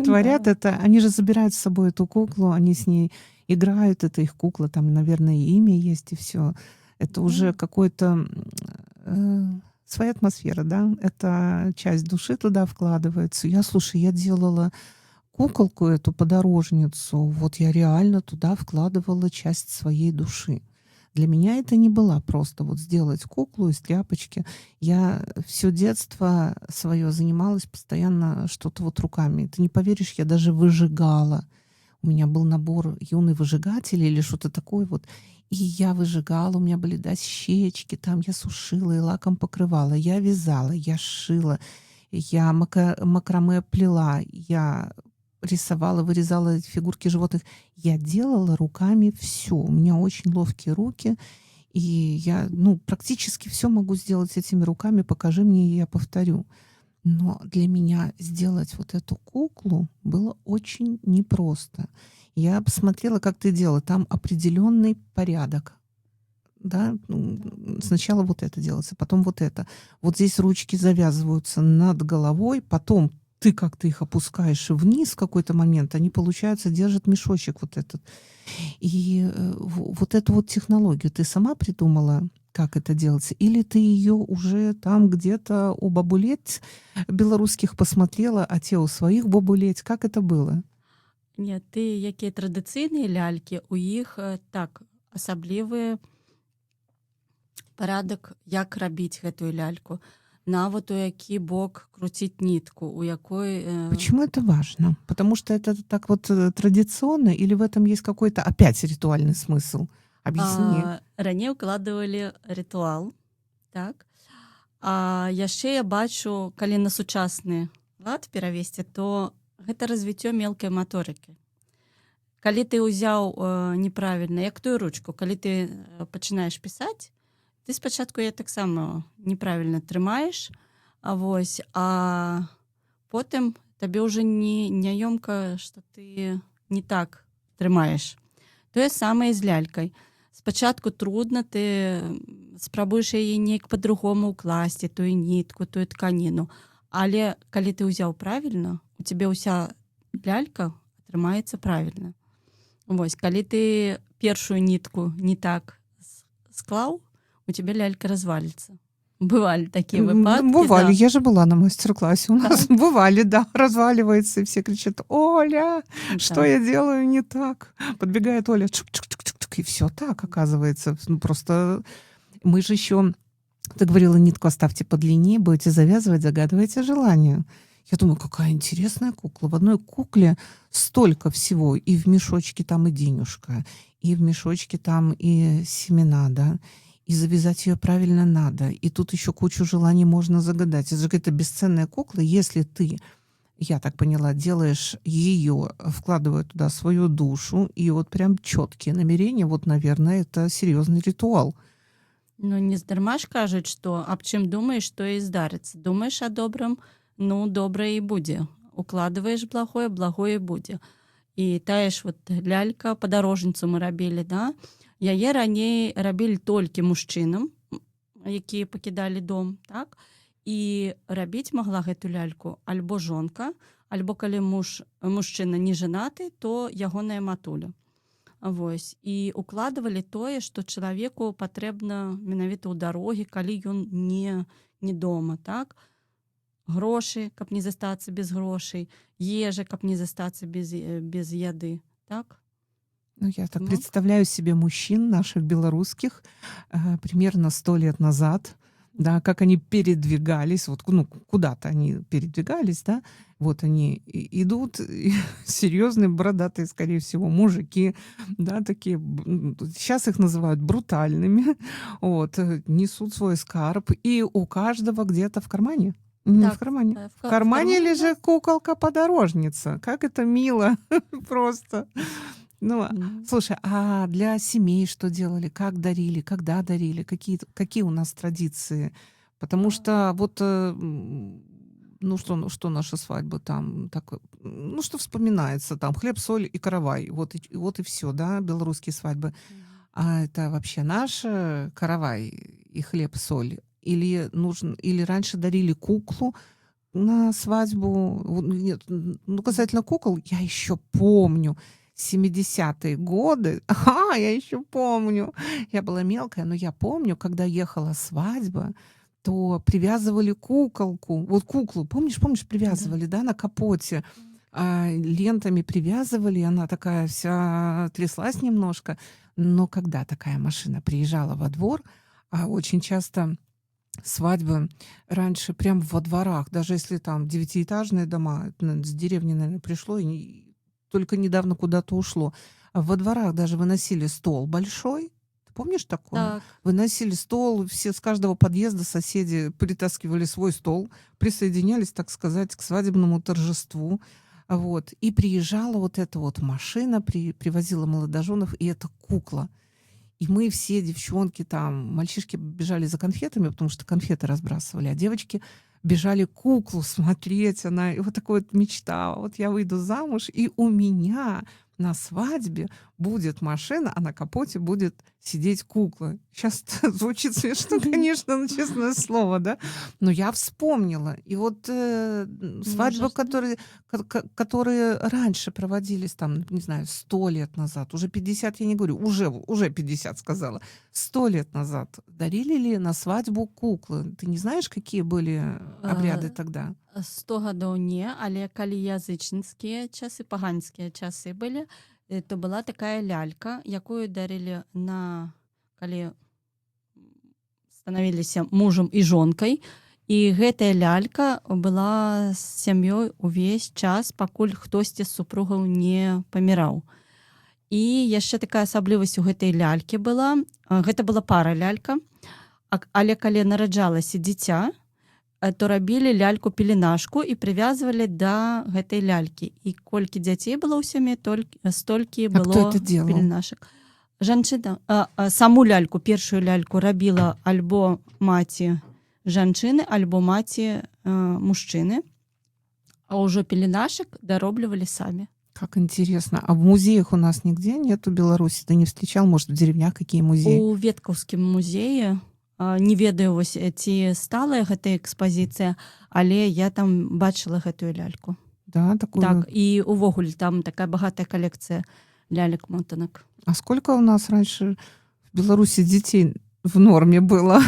творят
Да.
это. Они же забирают с собой эту куклу, они с ней играют, это их кукла, там, наверное, и имя есть, и все. Это уже
Да.
какой-то своя атмосфера, да? Это часть души туда вкладывается. Слушай, я делала куколку эту подорожницу, вот я реально туда вкладывала часть своей души. Для меня это не была просто вот сделать куклу из тряпочки. Я все детство свое занималась постоянно что-то вот руками. Ты не поверишь, я даже выжигала. У меня был набор юный выжигатель или что-то такое вот. И я выжигала, у меня были дощечки, там я сушила и лаком покрывала. Я вязала, я шила, я макраме плела, я рисовала, вырезала фигурки животных. Я делала руками все. У меня очень ловкие руки, и я, практически все могу сделать этими руками. Покажи мне, и я повторю. Но для меня сделать вот эту куклу было очень непросто. Я посмотрела, как ты делала. Там определенный порядок. Да, сначала вот это делается, потом вот это. Вот здесь ручки завязываются над головой, потом ты как-то их опускаешь вниз в какой-то момент, они, получается, держат мешочек вот этот. И вот эту вот технологию ты сама придумала, как это делается? Или ты ее уже там где-то у бабулеть белорусских посмотрела, а те у своих бабулеть? Как это было?
Не, ты якія традыцыйныя лялькі, у іх так асаблівы парадак, як рабіць гэтую ляльку. Нават у які бок круціць нітку, у якой
Почему это важно? Потому что это так вот традиционно, или в этом есть какой-то опять ритуальный смысл? Объясни.
раней укладывалі рытуал, так. А яшчэ я бачу, калі на сучасны лад перавесці, то гэта развіццё мелкай маторыкі. Калі ты ўзяў неправільна, як тую ручку, калі ты пачынаеш пісаць, ты спачатку яе таксама неправільна трымаеш, а потым табе ўжо няёмка, што ты не так трымаеш. Тое самае з лялькай. Спачатку трудна, ты спрабуеш яе неяк па-другому ўкласці, тую нітку, тую тканіну. Але калі ты ўзяў правільна, у цябе ўся лялька атрымаецца правільна. Вось, калі ты першую нітку не так склаў, у тебя лялька развалится. Бывали такие выпадки.
Бывали,
да.
я же была на мастер-классе. У нас бывали, да, разваливается, и все кричат: «Оля, что я делаю не так?» Подбегает Оля, чук-чук-чук-чук, и все так, оказывается. Просто мы же еще, ты говорила, нитку оставьте подлиннее, будете завязывать, загадывайте желание. Я думаю, какая интересная кукла. В одной кукле столько всего. И в мешочке там и денежка, и в мешочке там и семена, да. И завязать ее правильно надо. И тут еще кучу желаний можно загадать. Это же какая-то бесценная кукла. Если ты, я так поняла, делаешь ее, вкладывая туда свою душу, и вот прям четкие намерения, вот, наверное, это серьезный ритуал.
Ну, не здарма ж кажуць, што аб чым думаеш, то і здарыцца. Думаеш о добрым, ну, добрае і будзе. Укладываеш благое, благое будзе. І тая ж вот лялька, падарожніцу мы рабілі, да? Яе раней рабілі толькі мужчынам, якія пакідалі дом, так? І рабіць магла гэту ляльку альбо жонка, альбо калі мужчына не жанаты, то ягоная матуля. Вось. І укладывалі тое, што чалавеку патрэбна менавіта ў дарогі, калі ён не дома, так? Грошы, каб не застацца без грошай, ежа, каб не застацца без яды, так?
Ну, я так представляю себе мужчин наших белорусских примерно 100 лет назад, да, как они передвигались, вот, куда-то они передвигались, да, вот они идут, серьезные, бородатые, скорее всего, мужики, да, такие, сейчас их называют брутальными, вот, несут свой скарб, и у каждого где-то в кармане. Не
Так,
в кармане.
в
В кармане
кармане,
лежит куколка-подорожница. Как это мило просто. Ну, слушай, а для семей что делали? Как дарили? Когда дарили? Какие у нас традиции? Потому что вот что наша свадьба там, так, что вспоминается там, хлеб, соль и каравай, вот и все, да, белорусские свадьбы. А это вообще наше каравай и хлеб, соль? Или раньше дарили куклу на свадьбу? Нет, касательно кукол, я еще помню 70-е годы. Я еще помню. Я была мелкая, но я помню, когда ехала свадьба, то привязывали куколку. Вот куклу, помнишь, привязывали, да, на капоте. Лентами привязывали, она такая вся тряслась немножко. Но когда такая машина приезжала во двор, а очень часто свадьбы раньше прям во дворах, даже если там 9-этажные дома, это, наверно, с деревни, наверное, пришло, и только недавно куда-то ушло. А во дворах даже выносили стол большой. Ты помнишь такое?
Так.
Выносили стол, все с каждого подъезда соседи притаскивали свой стол, присоединялись, так сказать, к свадебному торжеству. Вот. И приезжала вот эта вот машина, привозила молодоженов, и это кукла. И мы все, девчонки там, мальчишки бежали за конфетами, потому что конфеты разбрасывали, а девочки бежали куклу смотреть. И вот такая вот мечта. Вот я выйду замуж, и у меня на свадьбе будет машина, а на капоте будет сидеть кукла. Сейчас звучит смешно, конечно, но честное слово, да? Но я вспомнила. И вот свадьбы, которые раньше проводились, там, не знаю, 100 лет назад, уже 50, я не говорю, уже 50 сказала, 100 лет назад дарили ли на свадьбу куклы? Ты не знаешь, какие были обряды тогда?
100 гадоў не, але калі язычніцкія часы, паганскія часы былі, то была такая лялька, якую дарылі калі станавіліся мужам і жонкай. І гэтая лялька была з сям'ёй увесь час, пакуль хтосьці з супругаў не паміраў. І яшчэ такая асаблівасць у гэтай лялькі была. Гэта была пара лялька, але калі нараджалася дзіця, то рабілі ляльку-пеленашку і прывязвалі да гэтай лялькі. І колькі дзяцей было ў сям'і, столькі было пеленашак. Жанчына, саму ляльку, першую ляльку рабіла альбо маці жанчыны, альбо маці мужчыны, а ўжо пеленашак дароблівалі самі.
Как интересно. А в музеях у нас нигде нету Беларуси? Ты не встречал, может, в деревнях какие музеи?
У Веткаўскім музеі, не ведаю, вось, ці сталая гэта экспазіцыя, але я там бачыла гэтую ляльку.
Да, такую?
Так, і увогуле там такая багатая коллекция лялек-мотанок.
А сколько у нас раньше в Беларуси детей в норме было?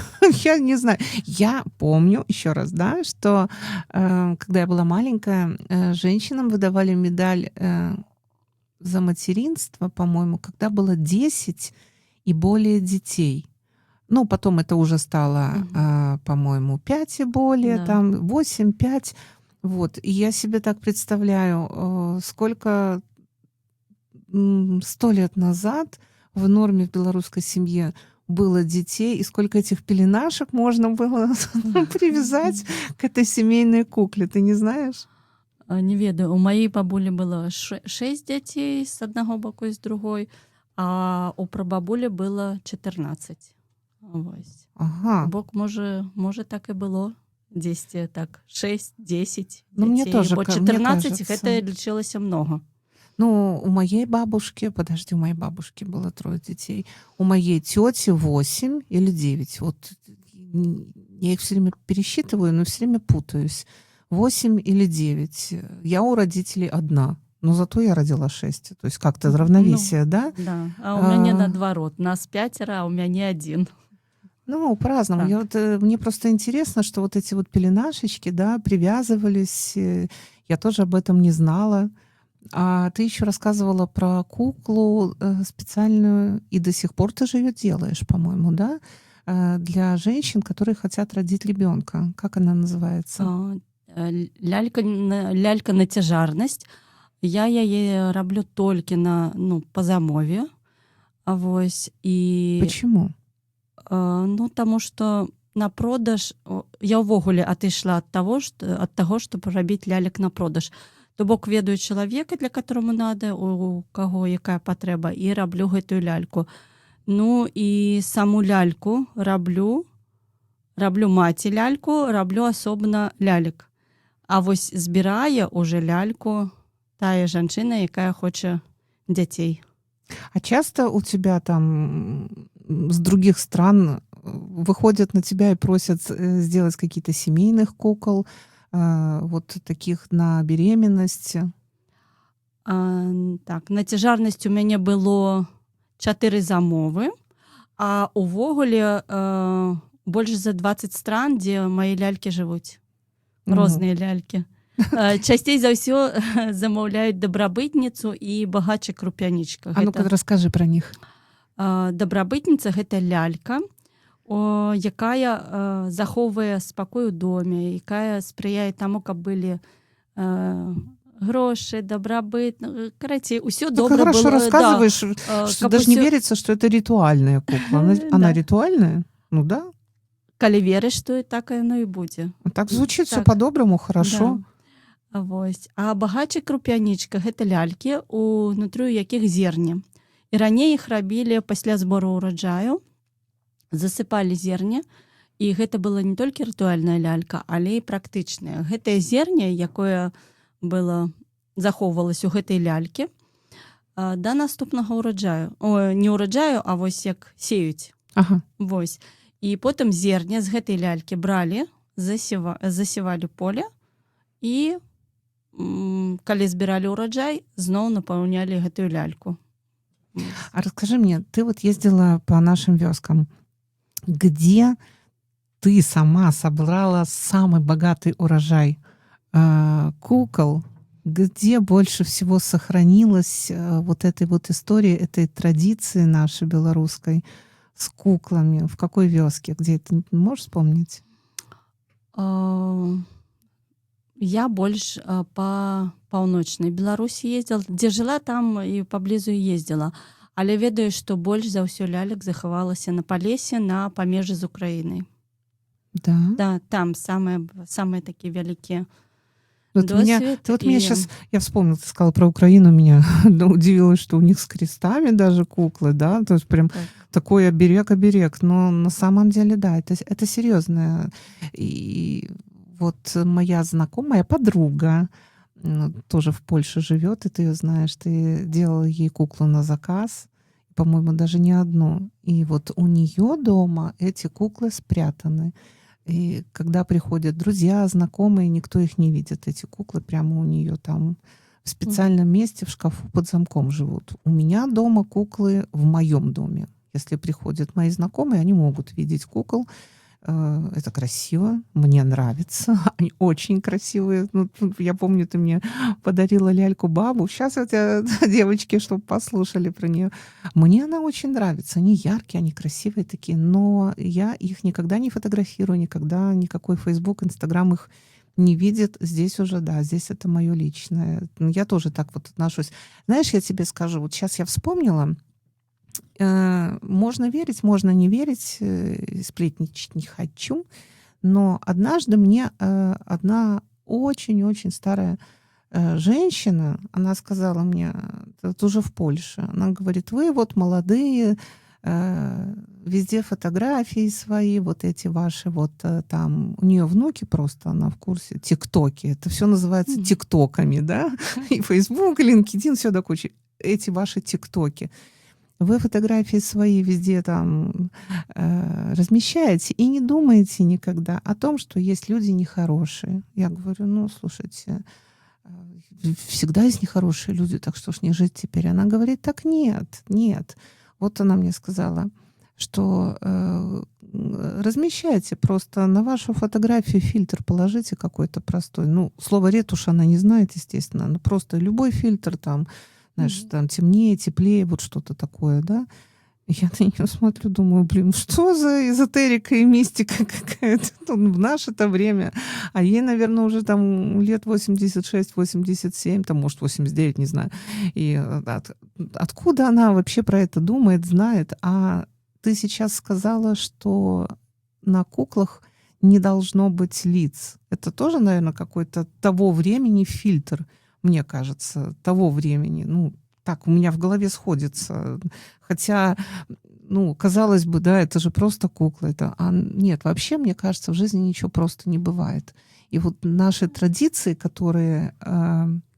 Я не знаю. Я помню, еще раз, да, что когда я была маленькая, женщинам выдавали медаль за материнство, по-моему, когда было 10 и более детей. Ну, потом это уже стало, по-моему, 5 и более, да. Там 8, 5. Вот. И я себе так представляю, сколько 100 лет назад в норме в белорусской семье было детей, и сколько этих пеленашек можно было привязать к этой семейной кукле. Ты не знаешь?
Не ведаю. У моей бабулі было 6 дзяцей з аднаго боку і з другой, а у прабабулі было 14. Вось.
Ага.
Бок, можа, так і было. 10, так, 6, 10
ну,
дзяцей.
Мне тоже,
бо 14
мне
гэта лічылася много.
Ну, у моей бабушки было 3 детей. У моей тети 8 или 9. Вот я их все время пересчитываю, но все время путаюсь. 8 или 9. Я у родителей одна. Но зато я родила 6. То есть как-то равновесие, да?
Да. А у мяне наадварот. Нас 5, а у мяне 1.
Ну, по-разному.
Так.
Мне просто интересно, что вот эти вот пеленашечки, да, привязывались. Я тоже об этом не знала. А ты еще рассказывала про куклу специальную, и до сих пор ты же ее делаешь, по-моему, да? Для женщин, которые хотят родить ребенка. Как она называется?
Лялька на цяжарнасць. Я яе раблю толькі па замове. Вось, і...
Почему?
Ну, таму што на продаж я ўвогуле атышла ад таго, чтобы рабіць лялек на продаж. То бок ведаю чалавека, для которому надо, у каго якая патрэба, і раблю гэтую ляльку. Ну і саму ляльку раблю маці ляльку, раблю асобна лялек. А вось збірае уже ляльку тая жанчына, якая хоча дзяцей.
А часто у тебя там с других стран выходят на тебя и просят сделать какие-то семейных кукол, вот таких на беременность?
Так, на цяжарнасць у мяне было 4 замовы, а увогуле больш за 20 стран, дзе мае лялькі жывуць. Розныя лялькі. Часцей за ўсё замаўляюць дабрабытніцу і багачы крупянічка.
А ну-ка расскажы про них.
Дабрабытніца — гэта лялька, якая захоўвае спакой у доме, якая спрыяе таму, каб былі грошы, дабрабыт. Карацей, усё добра было.
Ты хорошо рассказываешь, что даже не верится, что это ритуальная кукла. Она ритуальная? Ну да.
Калі верыш, то так яно і будзе.
Так звучит все по-доброму, хорошо.
Да. Вось. А багачы крупянічка — гэта лялькі, унутры якіх зерне. І раней іх рабілі пасля збору ўраджаю, засыпалі зерне, і гэта была не толькі рытуальная лялька, але і практычная. Гэтае зерне, якое было захоўвалася ў гэтай лялькі, да наступнага ўраджаю. Не ўраджаю, а вось як сеюць.
Ага.
Вось. І потым зерне з гэтай лялькі бралі, засевалі поле, і калі збіралі ўраджай, зноў напаўнялі гэтую ляльку.
А расскажи мне, ты вот ездила по нашим вёскам, где ты сама собрала самый богатый урожай кукол, где больше всего сохранилась вот этой вот истории, этой традиции нашей белорусской с куклами? В какой вёске? Где это? Можешь вспомнить?
Я больш па паўночнай Беларусі ездзіла. Дзе жыла, там і паблізу ездзіла. Але ведаю, што больш за ўсё лялек захавалася на Палесе, на памежы з Украінай.
Да?
Да, там самыя такія вялікія
Вот меня
досвед.
сейчас, я вспомнила, ты сказала про Украину, меня удивило, что у них с крестами даже куклы, да, то есть прям такой оберег, но на самом деле, да, это серьезно. И вот моя знакомая, подруга, тоже в Польше живет, и ты ее знаешь, ты делала ей куклу на заказ, по-моему, даже не одну. И вот у нее дома эти куклы спрятаны. И когда приходят друзья, знакомые, никто их не видит. Эти куклы прямо у нее там в специальном месте в шкафу под замком живут. У меня дома куклы в моем доме. Если приходят мои знакомые, они могут видеть кукол. Это красиво, мне нравится. Они очень красивые. Ну, я помню, ты мне подарила ляльку бабу. Сейчас это девочки, чтобы послушали про нее. Мне она очень нравится. Они яркие, они красивые такие. Но я их никогда не фотографирую, никогда никакой Facebook, Instagram их не видит. Здесь уже, да, здесь это мое личное. Я тоже так вот отношусь. Знаешь, я тебе скажу, вот сейчас я вспомнила, можно верить, можно не верить, сплетничать не хочу, но однажды мне одна очень-очень старая женщина, она сказала мне, это уже в Польше, она говорит, вы вот молодые, везде фотографии свои, вот эти ваши, вот там, у нее внуки просто, она в курсе, тиктоки, это все называется тиктоками, да, и Facebook, и LinkedIn, все до кучи, эти ваши тиктоки. Вы фотографии свои везде там размещаете и не думаете никогда о том, что есть люди нехорошие. Я говорю, ну, слушайте, всегда есть нехорошие люди, так что ж не жить теперь. Она говорит, так нет. Вот она мне сказала, что размещайте просто на вашу фотографию фильтр положите какой-то простой. Ну, слово ретушь она не знает, естественно, но просто любой фильтр там, знаешь, там темнее, теплее, вот что-то такое, да. Я на нее смотрю, думаю, блин, что за эзотерика и мистика какая-то в наше-то время. А ей, наверное, уже там лет 86-87, там, может, 89, не знаю. И откуда она вообще про это думает, знает? А ты сейчас сказала, что на куклах не должно быть лиц. Это тоже, наверное, какой-то того времени фильтр, мне кажется, того времени. Ну, так у меня в голове сходится. Хотя ну, казалось бы, да, это же просто кукла. Нет, вообще, мне кажется, в жизни ничего просто не бывает. И вот наши традиции, которые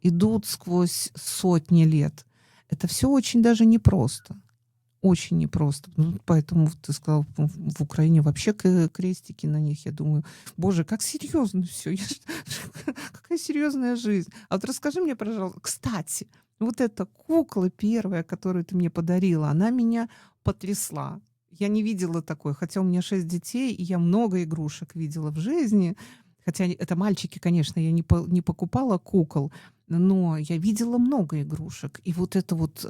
идут сквозь сотни лет, это все очень даже непросто. Очень непросто. Ну, поэтому вот ты сказал, в Украине вообще крестики на них. Я думаю, боже, как серьезно все. Какая серьезная жизнь. А вот расскажи мне, пожалуйста, кстати, вот эта кукла первая, которую ты мне подарила, она меня потрясла. Я не видела такой, хотя у меня 6 детей, и я много игрушек видела в жизни. Хотя это мальчики, конечно, я не покупала кукол, но я видела много игрушек. И вот эта вот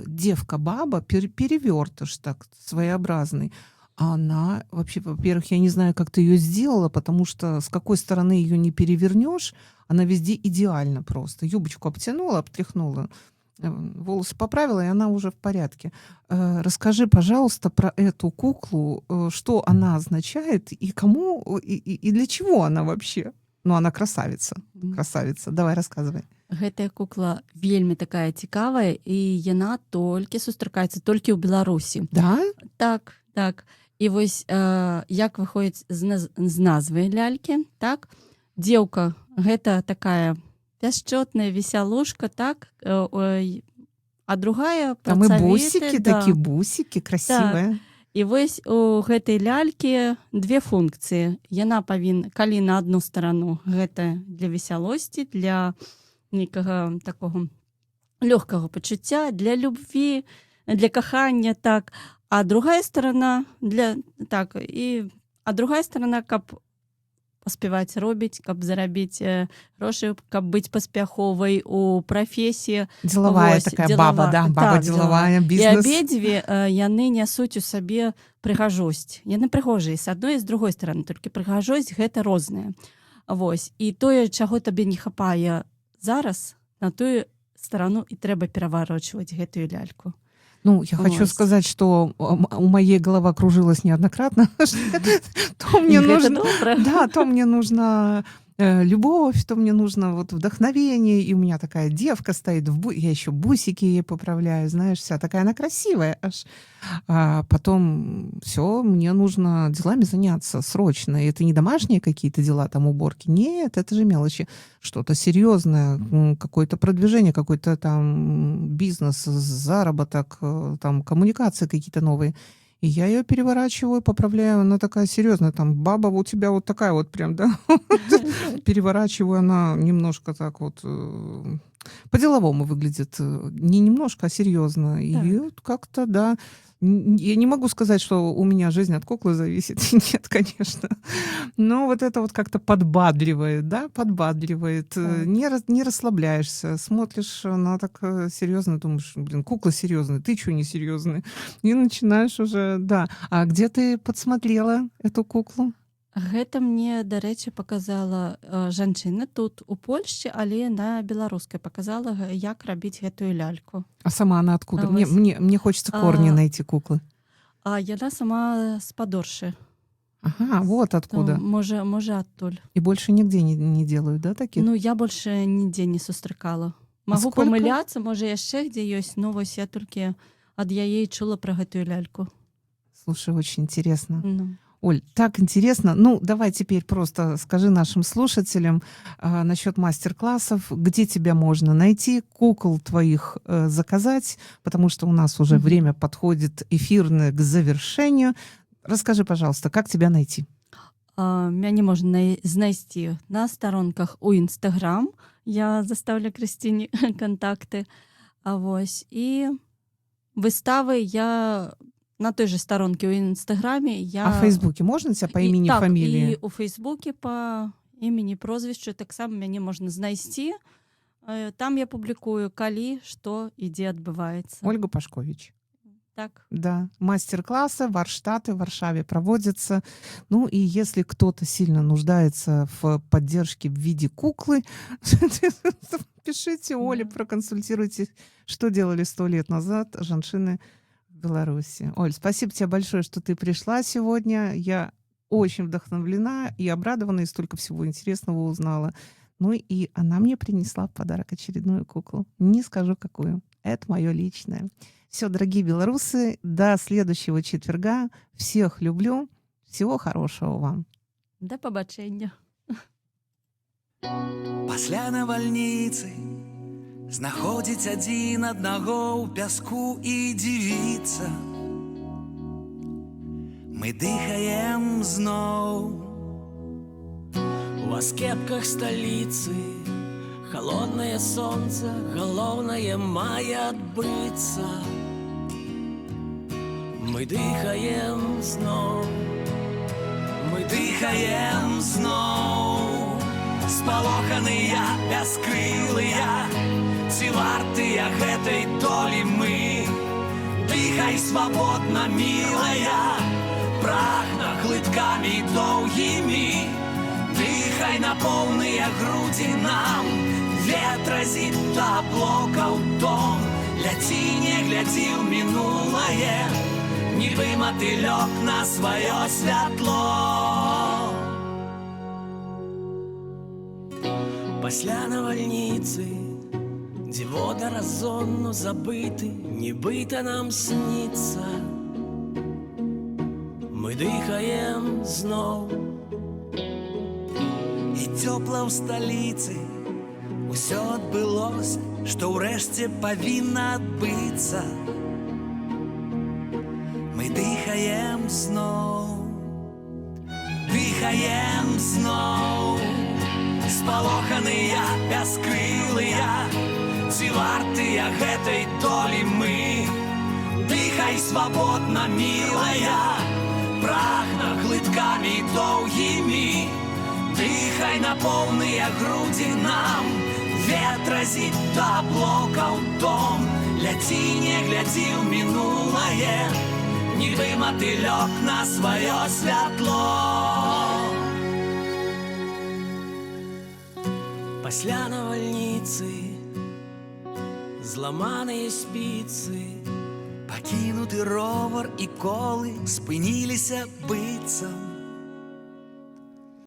девка-баба, перевертыш так своеобразный, она вообще, во-первых, я не знаю, как ты ее сделала, потому что с какой стороны ее не перевернешь, она везде идеально просто. Юбочку обтянула, обтряхнула, волосы поправила, и она уже в порядке. Расскажи, пожалуйста, про эту куклу, что она означает, и кому, и для чего она вообще? Ну, она красавица. Красавица. Давай, рассказывай.
Гэтая кукла вельмі такая цікавая, і яна толькі сустракаецца толькі ў Беларусі.
Да?
Так. І вось як выходзіць з назвы лялькі, так? Дзеўка гэта такая пяшчотная весялушка, так? А другая
Там и
працавіты,
бусики, такие бусики, красивые.
І вось у гэтай лялькі две функцыі. Яна павінна, калі на одну старану гэта для весялосці, для нейкага такога лёгкага пачуцця, для любві, для кахання, так. А другая сторона другая сторона, каб паспяваць робіць, каб зарабіць грошы, каб быць паспяховай у прафесіі.
Деловая такая баба, да, баба деловая,
І
бізнес.
абедзве яны нясуць у сабе прыгажосць. Яны прыгожыя з адной і з другой стороны, толькі прыгажосць гэта розная. Вось. І тое, чаго табе не хапае зараз, на тую сторону і трэба пераварочваць гэтую ляльку.
Ну, я хочу сказать, что у моей голова кружилась неоднократно. То мне нужно, да, то мне нужно любовь, то мне нужно вот вдохновение, и у меня такая девка стоит, я еще бусики ей поправляю, знаешь, вся такая она красивая аж. А потом все, мне нужно делами заняться срочно. И это не домашние какие-то дела, там уборки, нет, это же мелочи. Что-то серьезное, какое-то продвижение, какой-то там бизнес, заработок, там коммуникации какие-то новые. И я ее переворачиваю, поправляю, она такая серьезная, там, баба у тебя вот такая вот прям, да, переворачиваю, она немножко так вот по-деловому выглядит, не немножко, а серьезно. И вот как-то, да, я не могу сказать, что у меня жизнь от куклы зависит, нет, конечно, но вот это вот как-то подбадривает, да, подбадривает, не расслабляешься, смотришь, она так серьезно, думаешь, блин, кукла серьезная, ты что не серьезная, и начинаешь уже, да. А где ты подсмотрела эту куклу?
Гэта мне, дарэчы, паказала жанчына тут у Польшчы, але на беларускай паказала, як рабіць гэтую ляльку.
А сама она откуда? Мне хочется корни найти куклы.
А яна сама з Падоршы.
Ага, вот откуда.
Можа адтуль.
И больше нигде не делают, да, таких?
Ну, я больше нідзе не сустракала. Магу памыляцца, можа яшчэ где ёсць, но вось я толькі ад яе чула про гэтую ляльку.
Слушай, очень интересно. Оль, так интересно. Ну, давай теперь просто скажи нашим слушателям насчет мастер-классов, где тебя можно найти, кукол твоих заказать, потому что у нас уже время подходит эфирное к завершению. Расскажи, пожалуйста, как тебя найти?
Мяне можна знайсці на старонках у Інстаграм. Я заставлю Крысціне контакты. Вось. І выставы я на той же сторонке у Инстаграме.
А в Фейсбуке можно тебя по имени, фамилии?
И у Фейсбуке по имени, прозвищу таксама мяне можна знайсці. Там я публікую, калі, што і дзе адбываецца.
Ольга Пашкович.
Так.
Да, мастер-классы, Варштаты в Варшаве проводятся. Ну и если кто-то сильно нуждается в поддержке в виде куклы, пишите Оле, проконсультируйте, что делали 100 лет назад жанчины в Беларуси. Оль, спасибо тебе большое, что ты пришла сегодня. Я очень вдохновлена и обрадована, и столько всего интересного узнала. Ну и она мне принесла в подарок очередную куклу. Не скажу, какую. Это мое личное. Все, дорогие белорусы, до следующего четверга. Всех люблю. Всего хорошего вам.
Да побачення.
Пасля навальніцы знаходзіць адзін аднаго ў пяску і дзівіцца. Мы дыхаем зноў
у аскепках столицы. Холодное солнце, головное мае адбыцца. Мы дыхаем зноў,
мы дыхаем зноў. Спалоханыя, бяскрылыя, ці вартыя гэтай долі мы? Дыхай свабодна, мілая, прагна глыткамі доўгімі. Дыхай на поўныя грудзі нам, ветразі да блокаў дом. Ляці, не глядзі ў мінулае, нібы матылёк на сваё святло.
пасля навальніцы, дзе вода разонну забыты, нібыта нам снится. Мы дыхаем зноў,
І цёпла ў сталіцы усё адбылося, што ўрэшце павінна адбыцца. Мы дыхаем зноў, дыхаем зноў. Спалоханыя, бяскрылыя, ці вартыя гэтай долі мы? Дыхай свабодна, мілая, прагна глыткамі доўгімі. Дыхай на поўныя грудзі нам, ветразі да блокаў дом. Ляці, не глядзі ў мінулае, нібы матылёк на сваё святло.
пасля навальніцы, зламаныя спіцы,
Пакінуты ровар і колы спыніліся быццам.